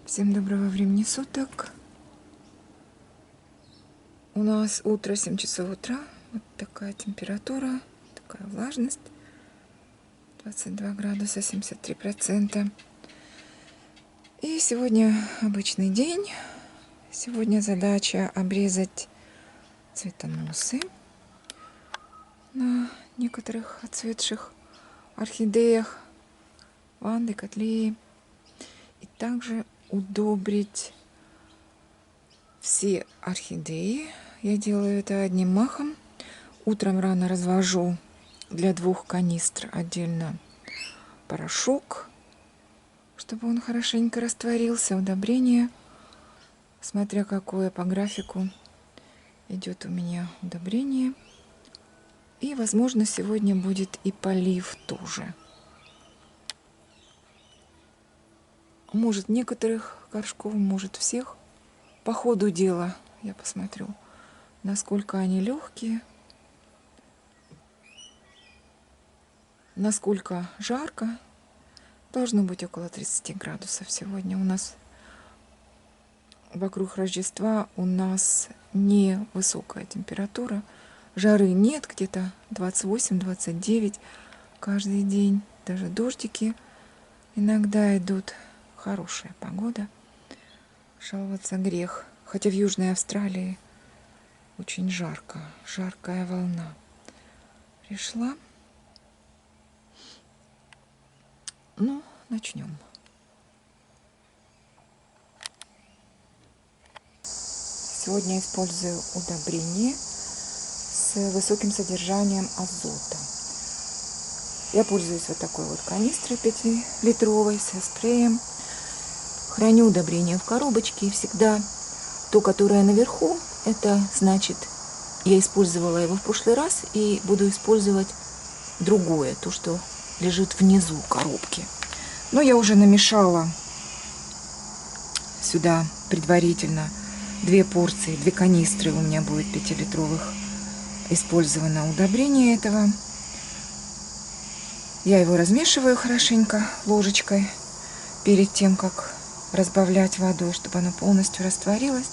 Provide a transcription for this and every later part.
Всем доброго времени суток. У нас утро, 7 часов утра. Вот такая температура, такая влажность. 22 градуса, 73%. И сегодня обычный день. Сегодня задача обрезать цветоносы на некоторых отцветших орхидеях, ванды, котлеи. И также удобрить все орхидеи. Я делаю это одним махом. Утром рано развожу для 2 канистр отдельно порошок, чтобы он хорошенько растворился, удобрение. Смотря какое по графику идет у меня удобрение. И, возможно, сегодня будет и полив тоже. Может, некоторых горшков, может, всех. По ходу дела я посмотрю, насколько они легкие, насколько жарко. Должно быть около 30 градусов сегодня у нас. Вокруг Рождества у нас не высокая температура. Жары нет, где-то 28-29 каждый день. Даже дождики иногда идут. Хорошая погода. Жаловаться грех. Хотя в Южной Австралии очень жарко. Жаркая волна пришла. Ну, начнем. Сегодня использую удобрение с высоким содержанием азота. Я пользуюсь вот такой вот канистрой 5-литровой со спреем. Храню удобрение в коробочке, и всегда то, которое наверху, это значит, я использовала его в прошлый раз и буду использовать другое, то, что лежит внизу коробки. Но я уже намешала сюда предварительно 2 порции, 2 канистры у меня будет 5-литровых использовано удобрение этого. Я его размешиваю хорошенько ложечкой перед тем, как разбавлять водой, чтобы оно полностью растворилось.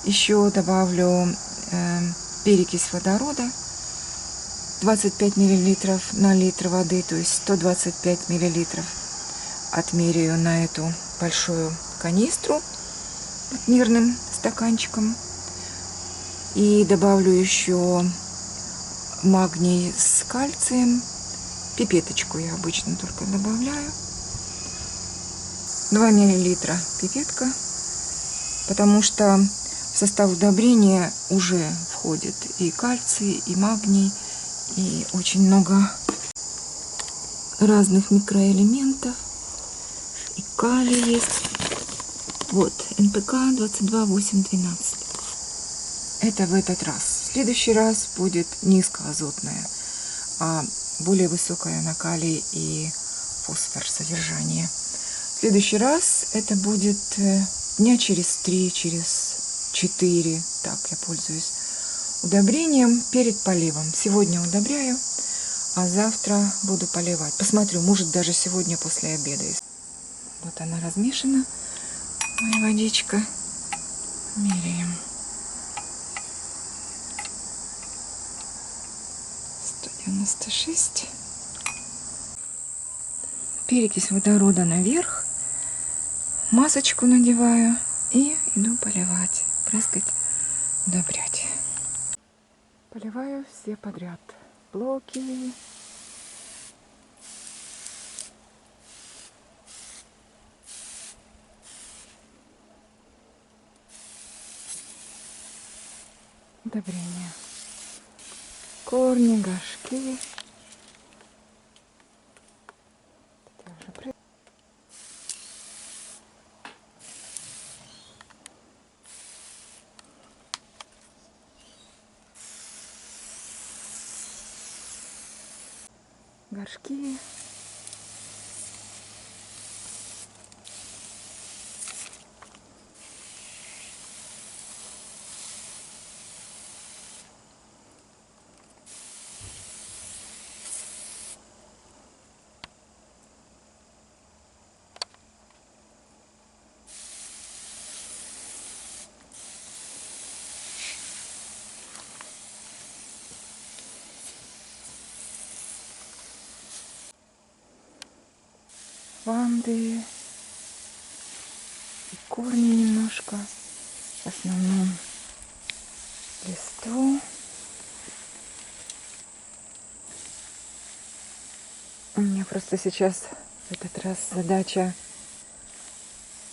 Еще добавлю перекись водорода 25 мл на литр воды, то есть 125 мл отмеряю на эту большую канистру мирным стаканчиком. И добавлю еще магний с кальцием. Пипеточку я обычно только добавляю. 2 мл пипетка, потому что в состав удобрения уже входит и кальций, и магний, и очень много разных микроэлементов. И калий есть. Вот, НПК 22,8,12. Это в этот раз. В следующий раз будет низкоазотная, а более высокое на калий и фосфор содержание. В следующий раз это будет дня через 3, через 4. Так, я пользуюсь удобрением перед поливом. Сегодня удобряю, а завтра буду поливать. Посмотрю, может даже сегодня после обеда. Вот она размешана, моя водичка. Меряем. 196. Перекись водорода наверх. Масочку надеваю и иду поливать, прыскать, удобрять. Поливаю все подряд. Блоки. Удобрения. Корни, горшки. Горшки. лаванды, и корни немножко, в основном листву. У меня просто сейчас в этот раз задача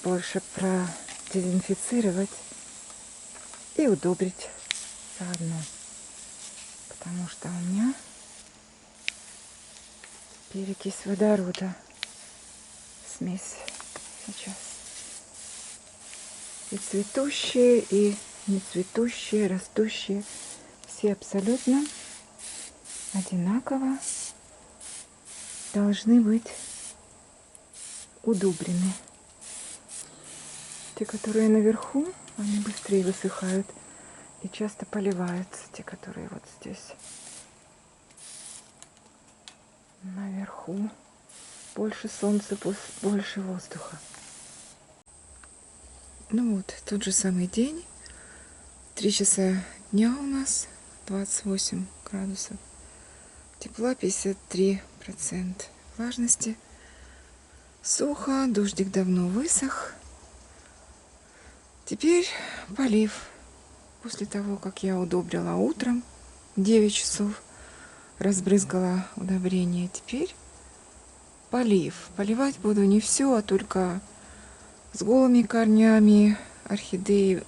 больше продезинфицировать и удобрить заодно, потому что у меня перекись водорода, смесь сейчас. И цветущие, и не цветущие, растущие, все абсолютно одинаково должны быть удобрены. Те, которые наверху, они быстрее высыхают и часто поливаются. Те, которые вот здесь наверху, больше солнца, больше воздуха. Ну вот, тот же самый день, 3 часа дня у нас, 28 градусов, тепла 53%, влажности, сухо, дождик давно высох. Теперь полив. После того, как я удобрила утром, 9 часов, разбрызгала удобрение, теперь полив. Поливать буду не все, а только с голыми корнями, орхидеи,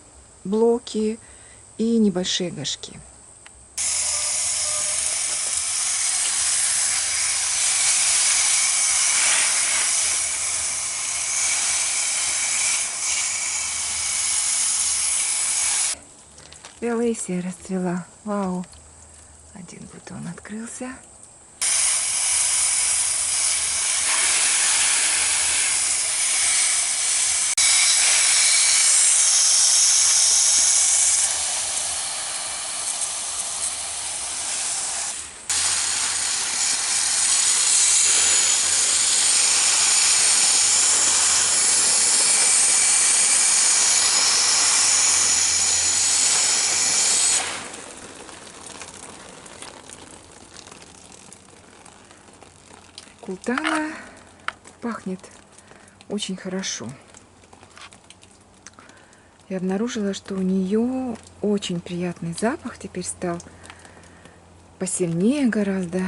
блоки и небольшие горшки. Виолесия расцвела. Вау! Один бутон открылся. Култана пахнет очень хорошо. Я обнаружила, что у нее очень приятный запах теперь стал, посильнее гораздо.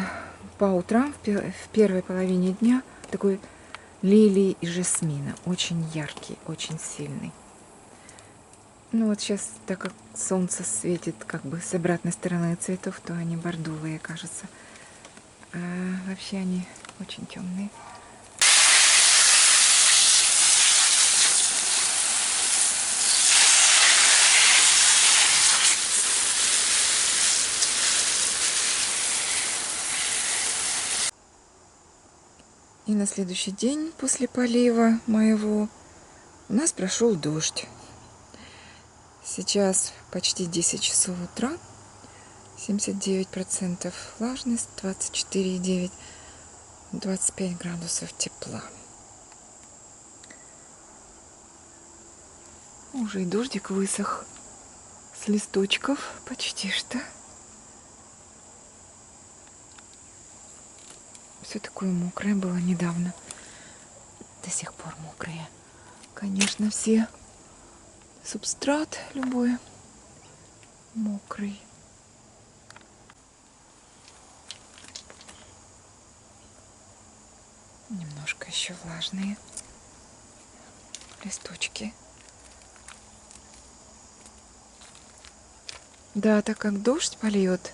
По утрам, в первой половине дня, такой лилии и жасмина. Очень яркий, очень сильный. Ну вот сейчас, так как солнце светит как бы с обратной стороны цветов, то они бордовые, кажется. А вообще они очень темные. И на следующий день после полива моего у нас прошел дождь. Сейчас почти 10 часов утра, 79% влажность, 24,9, 25 градусов тепла. Уже и дождик высох с листочков почти что. Все такое мокрое было недавно. До сих пор мокрые. Конечно, все. Субстрат любой мокрый. Немножко еще влажные листочки. Да, так как дождь польет,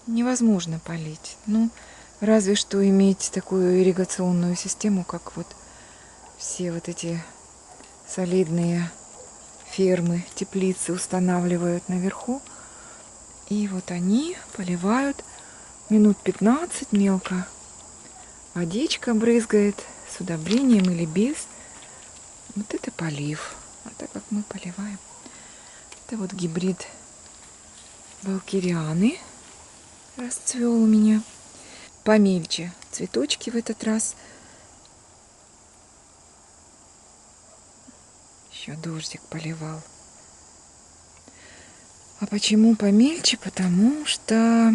невозможно полить. Ну, разве что иметь такую ирригационную систему, как вот все вот эти солидные фермы, теплицы устанавливают наверху. И вот они поливают минут 15 мелко. Водичка брызгает с удобрением или без. Вот это полив. А так как мы поливаем. Это вот гибрид валкирианы расцвел у меня. Помельче цветочки в этот раз. Еще дождик поливал. А почему помельче? Потому что,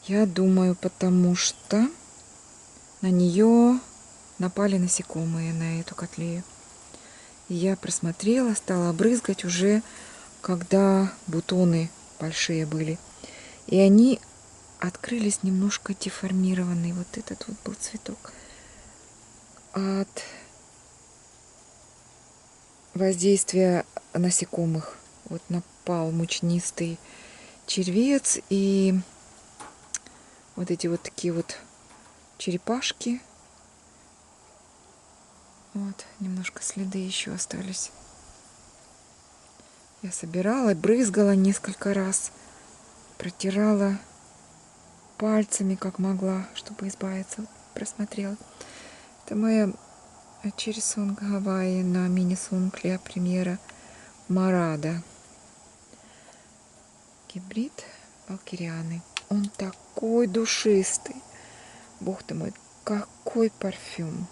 я думаю, потому что на нее напали насекомые, на эту котлею. И я просмотрела, стала брызгать уже, когда бутоны большие были. И они открылись немножко деформированные. Вот этот вот был цветок. От воздействия насекомых. Вот напал мучнистый червец, и вот эти вот такие вот черепашки. Вот, немножко следы еще остались. Я собирала, брызгала несколько раз, протирала пальцами, как могла, чтобы избавиться. Вот, просмотрела. Это моя Cherry Song Hawaii на мини-сонг Леа Премьера Марада. Гибрид валкирианы. Он такой душистый. Бог ты мой, какой парфюм.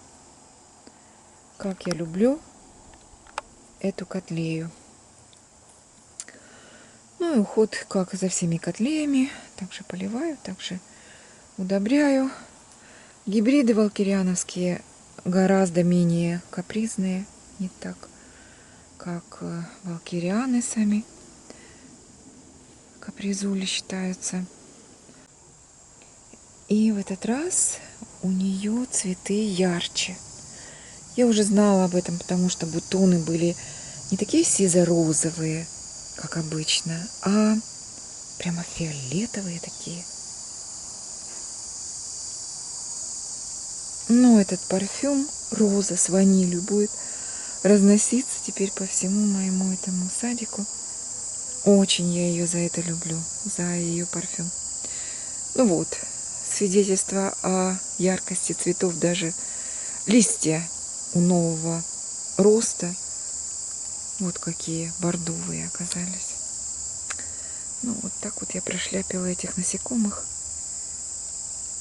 Как я люблю эту котлею. Ну и уход, как за всеми котлеями. Также поливаю, также удобряю. Гибриды валкириановские гораздо менее капризные. Не так, как валкирианы сами. Капризули считаются. И в этот раз у нее цветы ярче. Я уже знала об этом, потому что бутоны были не такие сизо-розовые, как обычно, а прямо фиолетовые такие. Но этот парфюм роза с ванилью будет разноситься теперь по всему моему этому садику. Очень я ее за это люблю, за ее парфюм. Ну вот, свидетельство о яркости цветов, даже листья у нового роста. Вот какие бордовые оказались. Ну вот так вот я прошляпила этих насекомых.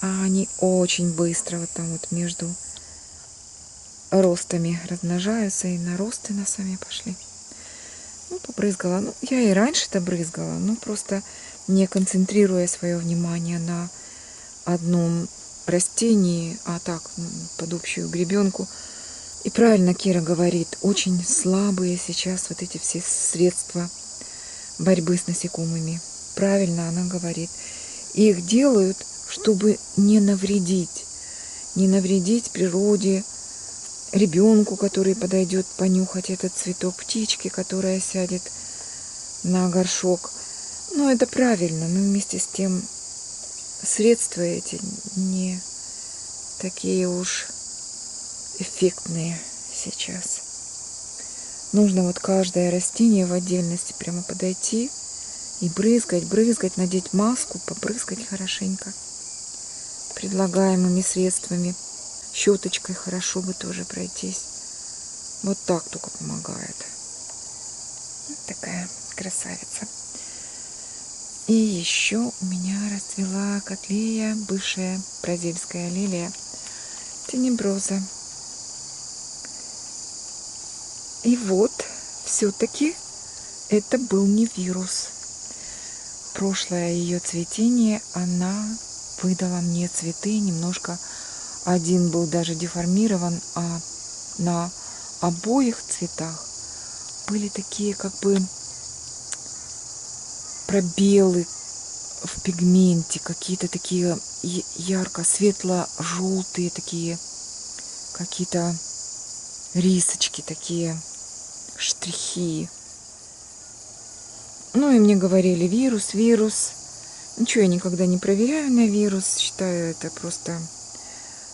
А они очень быстро вот там вот между ростами размножаются, и наросты на сами пошли. Ну, побрызгала. Ну, я и раньше-то брызгала, но просто не концентрируя свое внимание на одном растении, а так, под общую гребенку. И правильно Кира говорит, очень слабые сейчас вот эти все средства борьбы с насекомыми. Правильно она говорит. И их делают, чтобы не навредить природе, ребенку, который подойдет понюхать этот цветок, птичке, которая сядет на горшок. Ну, это правильно, но вместе с тем средства эти не такие уж эффектные сейчас. Нужно вот каждое растение в отдельности прямо подойти и брызгать, надеть маску, побрызгать хорошенько предлагаемыми средствами. Щеточкой хорошо бы тоже пройтись. Вот так только помогает. Вот такая красавица. И еще у меня расцвела котлея, бывшая бразильская лилия тенеброза. И вот, все-таки это был не вирус. Прошлое ее цветение, она выдала мне цветы немножко. Один был даже деформирован, а на обоих цветах были такие как бы пробелы в пигменте, какие-то такие ярко-светло-желтые такие, какие-то рисочки, такие штрихи. Ну и мне говорили, вирус. Ничего я никогда не проверяю на вирус, считаю это просто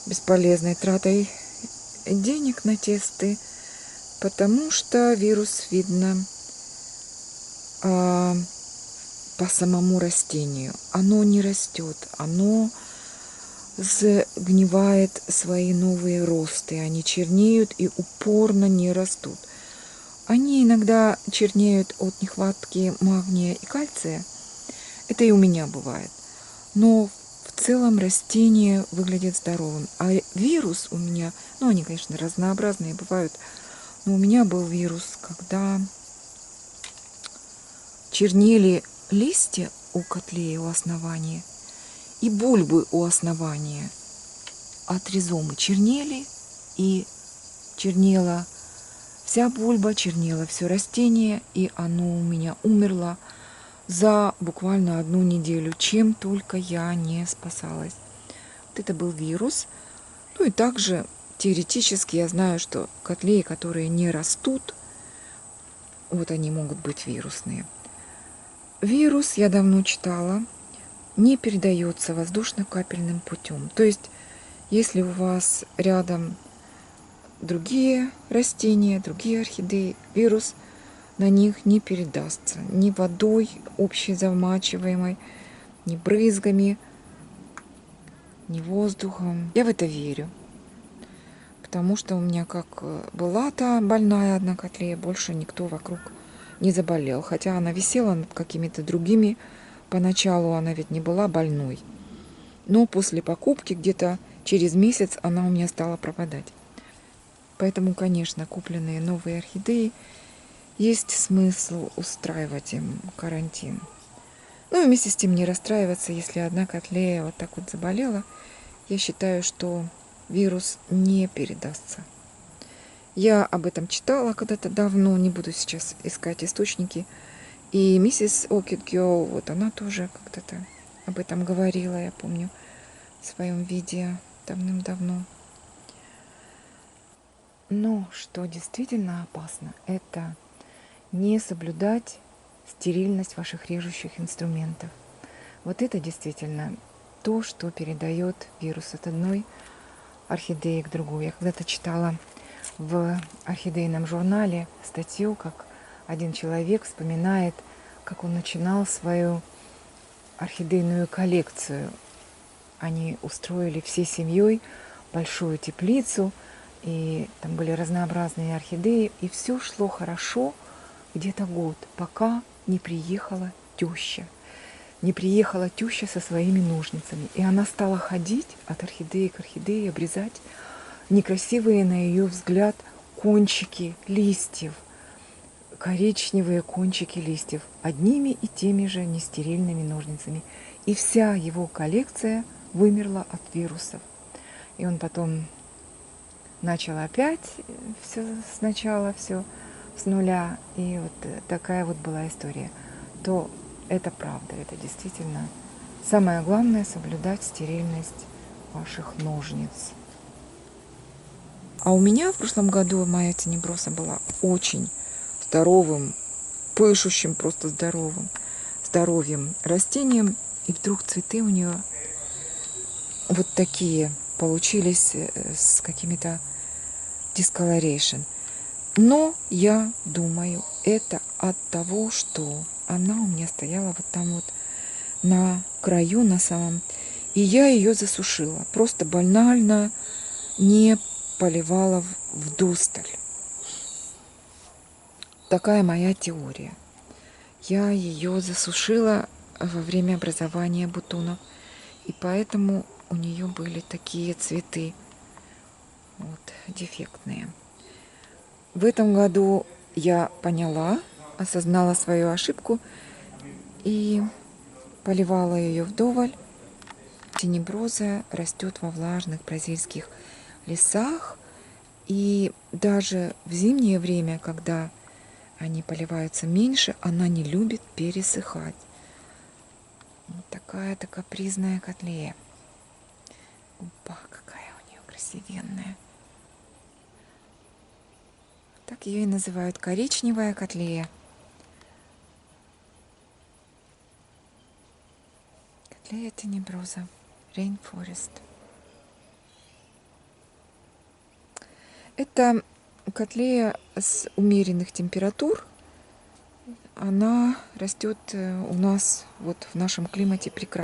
бесполезной тратой денег на тесты, потому что вирус видно по самому растению. Оно не растет, оно загнивает свои новые росты, они чернеют и упорно не растут. Они иногда чернеют от нехватки магния и кальция, это и у меня бывает, но в целом растение выглядит здоровым. А вирус у меня, ну они, конечно, разнообразные бывают, но у меня был вирус, когда чернели листья у котлеи у основания и бульбы у основания. от ризомы чернели, и чернела вся бульба, чернело все растение, и оно у меня умерло за буквально 1 неделю, чем только я не спасалась. Вот это был вирус. Ну и также теоретически я знаю, что котлеи, которые не растут, вот они могут быть вирусные. Вирус, я давно читала, не передается воздушно-капельным путем. То есть, если у вас рядом другие растения, другие орхидеи, вирус на них не передастся ни водой общезамачиваемой, ни брызгами, ни воздухом. Я в это верю, потому что у меня как была та больная одна котлея, больше никто вокруг не заболел. Хотя она висела над какими-то другими. Поначалу она ведь не была больной. Но после покупки где-то через месяц она у меня стала пропадать. Поэтому, конечно, купленные новые орхидеи есть смысл устраивать им карантин. Ну и вместе с тем не расстраиваться, если одна котлея вот так вот заболела. Я считаю, что вирус не передастся. Я об этом читала когда-то давно, не буду сейчас искать источники. И миссис Orchid Girl, вот она тоже как-то об этом говорила, я помню, в своем видео давным-давно. Но что действительно опасно, это не соблюдать стерильность ваших режущих инструментов. Вот это действительно то, что передает вирус от одной орхидеи к другой. Я когда-то читала в орхидейном журнале статью, как один человек вспоминает, как он начинал свою орхидейную коллекцию. Они устроили всей семьей большую теплицу, и там были разнообразные орхидеи, и все шло хорошо где-то год, пока не приехала теща. Не приехала теща со своими ножницами, и она стала ходить от орхидеи к орхидее, обрезать некрасивые, на ее взгляд, кончики листьев, коричневые кончики листьев, одними и теми же нестерильными ножницами. И вся его коллекция вымерла от вирусов. И он потом начал опять все сначала, все с нуля. И вот такая вот была история. То это правда, это действительно самое главное — соблюдать стерильность ваших ножниц. А у меня в прошлом году моя тенеброса была очень здоровым, пышущим просто здоровьем растением. И вдруг цветы у нее вот такие получились с какими-то discoloration. Но я думаю, это от того, что она у меня стояла вот там вот на краю, на самом. И я ее засушила. Просто банально не поливала вдосталь. Такая моя теория. Я ее засушила во время образования бутонов. И поэтому у нее были такие цветы вот, дефектные. В этом году я поняла, осознала свою ошибку и поливала ее вдоволь. Тенеброза растет во влажных бразильских лесах. И даже в зимнее время, когда они поливаются меньше, она не любит пересыхать. Вот такая-то капризная котлея. Опа, какая у нее красивенная. Так ее и называют, коричневая котлея. Котлея тенеброза, Rainforest. Это котлея с умеренных температур. Она растет у нас вот в нашем климате прекрасно.